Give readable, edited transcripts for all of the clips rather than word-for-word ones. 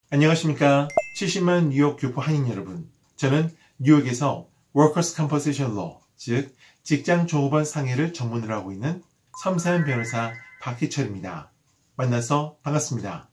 안녕하십니까. 70만 뉴욕 교포 한인 여러분. 저는 뉴욕에서 Workers' Compensation Law, 즉 직장 종업원 상해를 전문으로 하고 있는 섬세한 변호사 박희철입니다. 만나서 반갑습니다.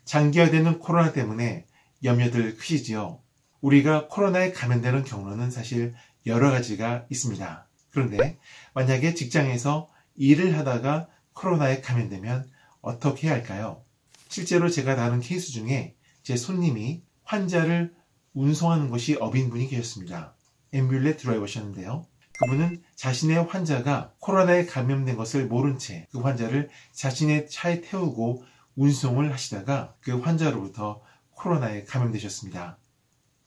장기화되는 코로나 때문에 염려들 크시지요. 우리가 코로나에 감염되는 경로는 사실 여러 가지가 있습니다. 그런데 만약에 직장에서 일을 하다가 코로나에 감염되면 어떻게 해야 할까요? 실제로 제가 다룬 케이스 중에 제 손님이 환자를 운송하는 것이 업인분이 계셨습니다. 앰뷸레 드라이버셨는데요. 그분은 자신의 환자가 코로나에 감염된 것을 모른 채 그 환자를 자신의 차에 태우고 운송을 하시다가 그 환자로부터 코로나에 감염되셨습니다.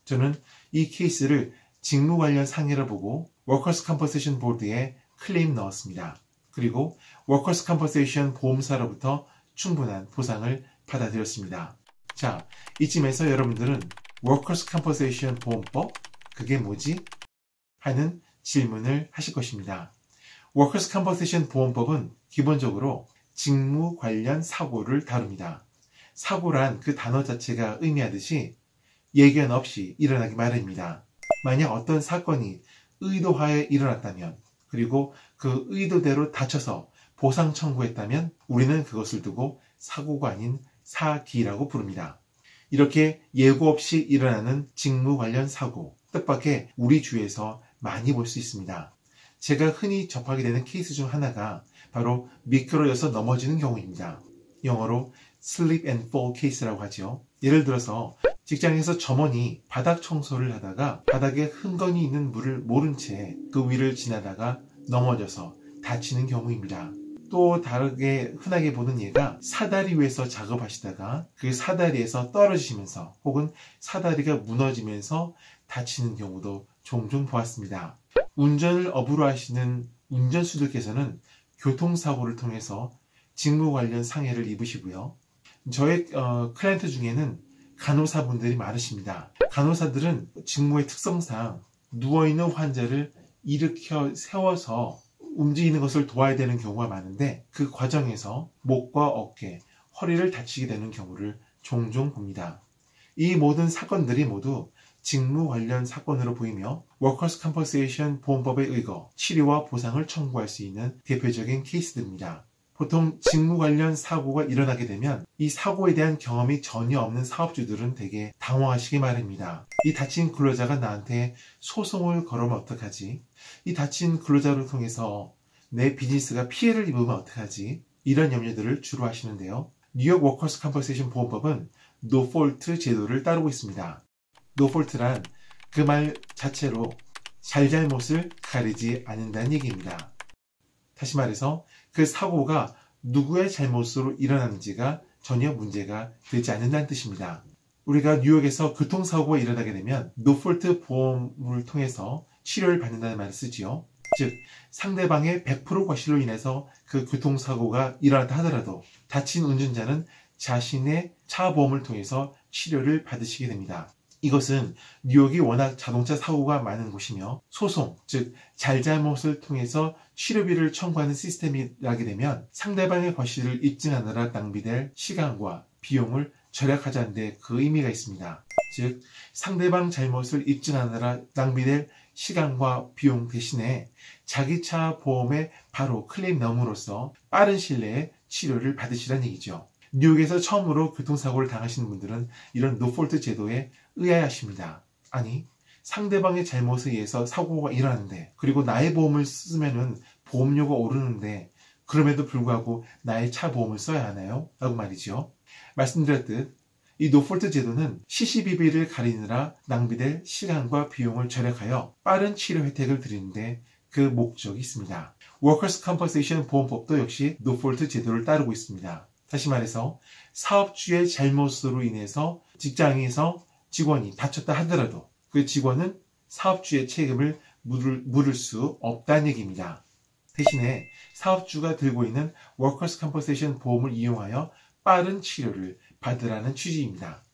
저는 이 케이스를 직무 관련 상해를 보고 워커스 컴퍼세이션 보드에 클레임 넣었습니다. 그리고 워커스 컴퍼세이션 보험사로부터 충분한 보상을 받아들였습니다. 자, 이쯤에서 여러분들은 워커스 컴퍼세이션 보험법, 그게 뭐지? 하는 질문을 하실 것입니다. 워커스 컴퍼세이션 보험법은 기본적으로 직무 관련 사고를 다룹니다. 사고란 그 단어 자체가 의미하듯이 예견 없이 일어나기 마련입니다. 만약 어떤 사건이 의도하에 일어났다면, 그리고 그 의도대로 다쳐서 보상 청구했다면 우리는 그것을 두고 사고가 아닌 사기라고 부릅니다. 이렇게 예고 없이 일어나는 직무 관련 사고, 뜻밖의 우리 주위에서 많이 볼 수 있습니다. 제가 흔히 접하게 되는 케이스 중 하나가 바로 미끄러져서 넘어지는 경우입니다. 영어로 slip and fall 케이스라고 하죠. 예를 들어서 직장에서 점원이 바닥 청소를 하다가 바닥에 흥건히 있는 물을 모른 채 그 위를 지나다가 넘어져서 다치는 경우입니다. 또 다르게 흔하게 보는 예가 사다리 위에서 작업하시다가 그 사다리에서 떨어지시면서 혹은 사다리가 무너지면서 다치는 경우도 종종 보았습니다. 운전을 업으로 하시는 운전수들께서는 교통사고를 통해서 직무 관련 상해를 입으시고요. 저의 클라이언트 중에는 간호사분들이 많으십니다. 간호사들은 직무의 특성상 누워있는 환자를 일으켜 세워서 움직이는 것을 도와야 되는 경우가 많은데 그 과정에서 목과 어깨, 허리를 다치게 되는 경우를 종종 봅니다. 이 모든 사건들이 모두 직무 관련 사건으로 보이며 워커스 컴퍼세이션 보험법에 의거 치료와 보상을 청구할 수 있는 대표적인 케이스들입니다. 보통 직무 관련 사고가 일어나게 되면 이 사고에 대한 경험이 전혀 없는 사업주들은 되게 당황하시기 마련입니다. 이 다친 근로자가 나한테 소송을 걸으면 어떡하지? 이 다친 근로자를 통해서 내 비즈니스가 피해를 입으면 어떡하지? 이런 염려들을 주로 하시는데요. 뉴욕 워커스 컴퍼세이션 보험법은 노폴트 제도를 따르고 있습니다. 노폴트란 그 말 자체로 잘잘못을 가리지 않는다는 얘기입니다. 다시 말해서 그 사고가 누구의 잘못으로 일어났는지가 전혀 문제가 되지 않는다는 뜻입니다. 우리가 뉴욕에서 교통사고가 일어나게 되면 노폴트 보험을 통해서 치료를 받는다는 말을 쓰지요. 즉 상대방의 100% 과실로 인해서 그 교통사고가 일어났다 하더라도 다친 운전자는 자신의 차 보험을 통해서 치료를 받으시게 됩니다. 이것은 뉴욕이 워낙 자동차 사고가 많은 곳이며 소송, 즉 잘잘못을 통해서 치료비를 청구하는 시스템이 나게 되면 상대방의 과실을 입증하느라 낭비될 시간과 비용을 절약하자는 데 그 의미가 있습니다. 즉 상대방 잘못을 입증하느라 낭비될 시간과 비용 대신에 자기 차 보험에 바로 클레임 넣음으로써 빠른 시일 내에 치료를 받으시라는 얘기죠. 뉴욕에서 처음으로 교통사고를 당하시는 분들은 이런 노폴트 제도에 의아해하십니다. 아니, 상대방의 잘못에 의해서 사고가 일어났는데, 그리고 나의 보험을 쓰면은 보험료가 오르는데 그럼에도 불구하고 나의 차 보험을 써야 하나요? 라고 말이죠. 말씀드렸듯 이 노폴트 제도는 시시비비를 가리느라 낭비될 시간과 비용을 절약하여 빠른 치료 혜택을 드리는데 그 목적이 있습니다. 워커스 컴퍼세이션 보험법도 역시 노폴트 제도를 따르고 있습니다. 다시 말해서 사업주의 잘못으로 인해서 직장에서 직원이 다쳤다 하더라도 그 직원은 사업주의 책임을 물을 수 없다는 얘기입니다. 대신에 사업주가 들고 있는 워커스 컴퍼세이션 보험을 이용하여 빠른 치료를 받으라는 취지입니다.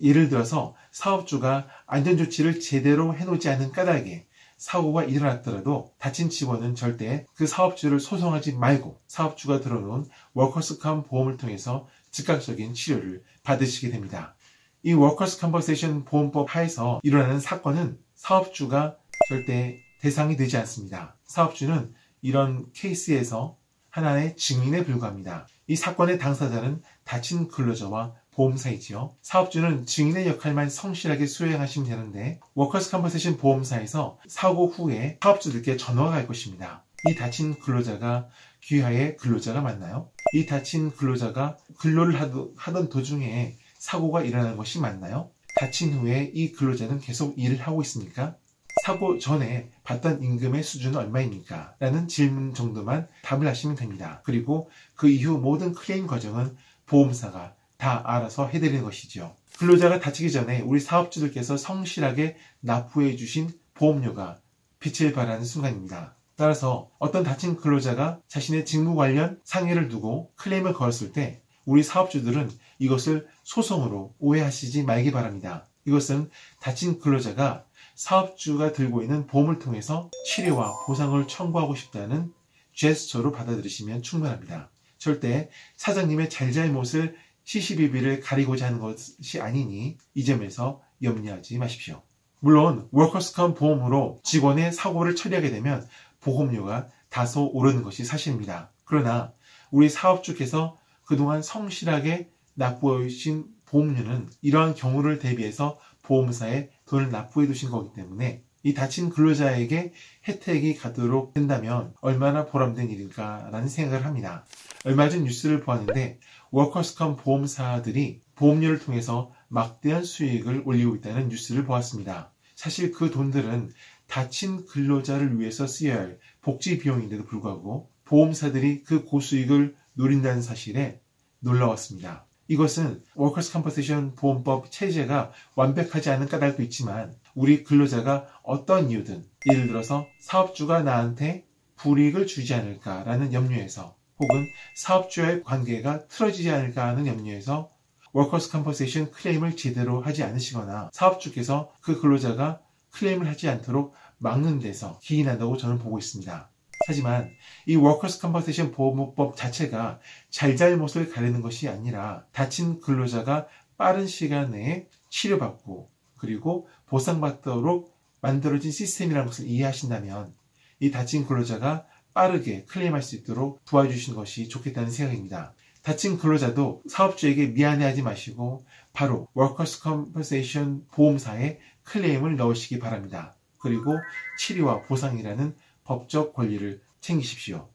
예를 들어서 사업주가 안전조치를 제대로 해놓지 않은 까닭에 사고가 일어났더라도 다친 직원은 절대 그 사업주를 소송하지 말고 사업주가 들어놓은 워커스컴 보험을 통해서 즉각적인 치료를 받으시게 됩니다. 이 워커스 컴퍼센세이션 보험법 하에서 일어나는 사건은 사업주가 절대 대상이 되지 않습니다. 사업주는 이런 케이스에서 하나의 증인에 불과합니다. 이 사건의 당사자는 다친 근로자와 보험사이지요. 사업주는 증인의 역할만 성실하게 수행하시면 되는데 워커스 컴퍼센세이션 보험사에서 사고 후에 사업주들께 전화가 갈 것입니다. 이 다친 근로자가 귀하의 근로자가 맞나요? 이 다친 근로자가 근로를 하던 도중에 사고가 일어나는 것이 맞나요? 다친 후에 이 근로자는 계속 일을 하고 있습니까? 사고 전에 받던 임금의 수준은 얼마입니까? 라는 질문 정도만 답을 하시면 됩니다. 그리고 그 이후 모든 클레임 과정은 보험사가 다 알아서 해드리는 것이죠. 근로자가 다치기 전에 우리 사업주들께서 성실하게 납부해 주신 보험료가 빛을 발하는 순간입니다. 따라서 어떤 다친 근로자가 자신의 직무 관련 상해를 두고 클레임을 걸었을 때 우리 사업주들은 이것을 소송으로 오해하시지 말기 바랍니다. 이것은 다친 근로자가 사업주가 들고 있는 보험을 통해서 치료와 보상을 청구하고 싶다는 제스처로 받아들이시면 충분합니다. 절대 사장님의 잘잘못을 시시비비를 가리고자 하는 것이 아니니 이 점에서 염려하지 마십시오. 물론 워커스컴 보험으로 직원의 사고를 처리하게 되면 보험료가 다소 오르는 것이 사실입니다. 그러나 우리 사업주께서 그동안 성실하게 납부해 주신 보험료는 이러한 경우를 대비해서 보험사에 돈을 납부해 두신 거기 때문에 이 다친 근로자에게 혜택이 가도록 된다면 얼마나 보람된 일일까라는 생각을 합니다. 얼마 전 뉴스를 보았는데 워커스컴 보험사들이 보험료를 통해서 막대한 수익을 올리고 있다는 뉴스를 보았습니다. 사실 그 돈들은 다친 근로자를 위해서 쓰여야 할 복지 비용인데도 불구하고 보험사들이 그 고수익을 노린다는 사실에 놀라웠습니다. 이것은 워커스 컴퍼센세이션 보험법 체제가 완벽하지 않은 까닭도 있지만 우리 근로자가 어떤 이유든 예를 들어서 사업주가 나한테 불이익을 주지 않을까라는 염려에서 혹은 사업주와의 관계가 틀어지지 않을까 하는 염려에서 워커스 컴퍼센세이션 클레임을 제대로 하지 않으시거나 사업주께서 그 근로자가 클레임을 하지 않도록 막는 데서 기인한다고 저는 보고 있습니다. 하지만 이 워커스 컴퍼센세이션 보험법 자체가 잘잘못을 가리는 것이 아니라 다친 근로자가 빠른 시간 내에 치료받고 그리고 보상받도록 만들어진 시스템이라는 것을 이해하신다면 이 다친 근로자가 빠르게 클레임할 수 있도록 도와주시는 것이 좋겠다는 생각입니다. 다친 근로자도 사업주에게 미안해하지 마시고 바로 워커스 컴퍼센세이션 보험사에 클레임을 넣으시기 바랍니다. 그리고 치료와 보상이라는 법적 권리를 챙기십시오.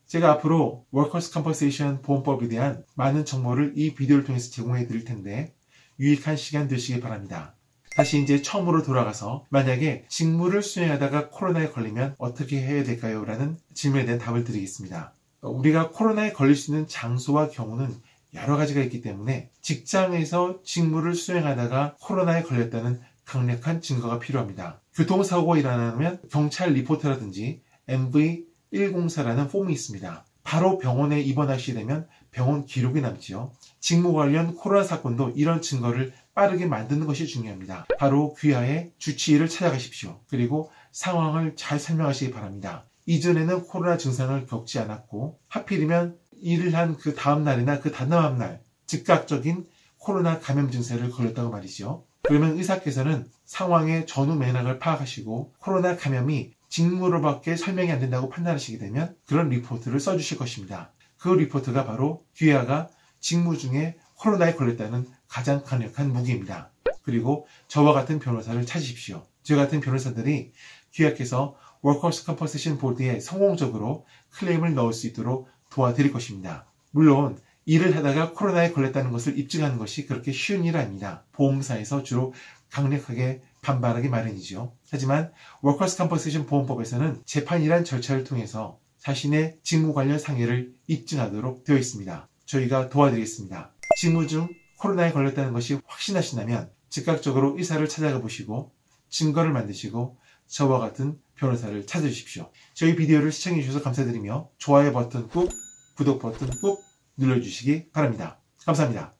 제가 앞으로 워커스 컴퍼센세이션 보험법에 대한 많은 정보를 이 비디오를 통해서 제공해 드릴 텐데 유익한 시간 되시기 바랍니다. 다시 이제 처음으로 돌아가서 만약에 직무를 수행하다가 코로나에 걸리면 어떻게 해야 될까요? 라는 질문에 대한 답을 드리겠습니다. 우리가 코로나에 걸릴 수 있는 장소와 경우는 여러 가지가 있기 때문에 직장에서 직무를 수행하다가 코로나에 걸렸다는 강력한 증거가 필요합니다. 교통사고가 일어나면 경찰 리포트라든지 MV104라는 폼이 있습니다. 바로 병원에 입원하시게 되면 병원 기록이 남지요. 직무 관련 코로나 사건도 이런 증거를 빠르게 만드는 것이 중요합니다. 바로 귀하의 주치의를 찾아가십시오. 그리고 상황을 잘 설명하시기 바랍니다. 이전에는 코로나 증상을 겪지 않았고 하필이면 일을 한 그 다음날이나 그 다다음 날 즉각적인 코로나 감염 증세를 걸렸다고 말이죠. 그러면 의사께서는 상황의 전후 맥락을 파악하시고 코로나 감염이 직무로밖에 설명이 안 된다고 판단하시게 되면 그런 리포트를 써주실 것입니다. 그 리포트가 바로 귀하가 직무 중에 코로나에 걸렸다는 가장 강력한 무기입니다. 그리고 저와 같은 변호사를 찾으십시오. 저 같은 변호사들이 귀하께서 워커스 컴퍼센세이션 보드에 성공적으로 클레임을 넣을 수 있도록 도와드릴 것입니다. 물론 일을 하다가 코로나에 걸렸다는 것을 입증하는 것이 그렇게 쉬운 일 아닙니다. 보험사에서 주로 강력하게 반발하기 마련이죠. 하지만 워커스 컴퍼센세이션 보험법에서는 재판이란 절차를 통해서 자신의 직무 관련 상해를 입증하도록 되어 있습니다. 저희가 도와드리겠습니다. 직무 중 코로나에 걸렸다는 것이 확신하신다면 즉각적으로 의사를 찾아가 보시고 증거를 만드시고 저와 같은 변호사를 찾아주십시오. 저희 비디오를 시청해 주셔서 감사드리며 좋아요 버튼 꾹, 구독 버튼 꾹 눌러주시기 바랍니다. 감사합니다.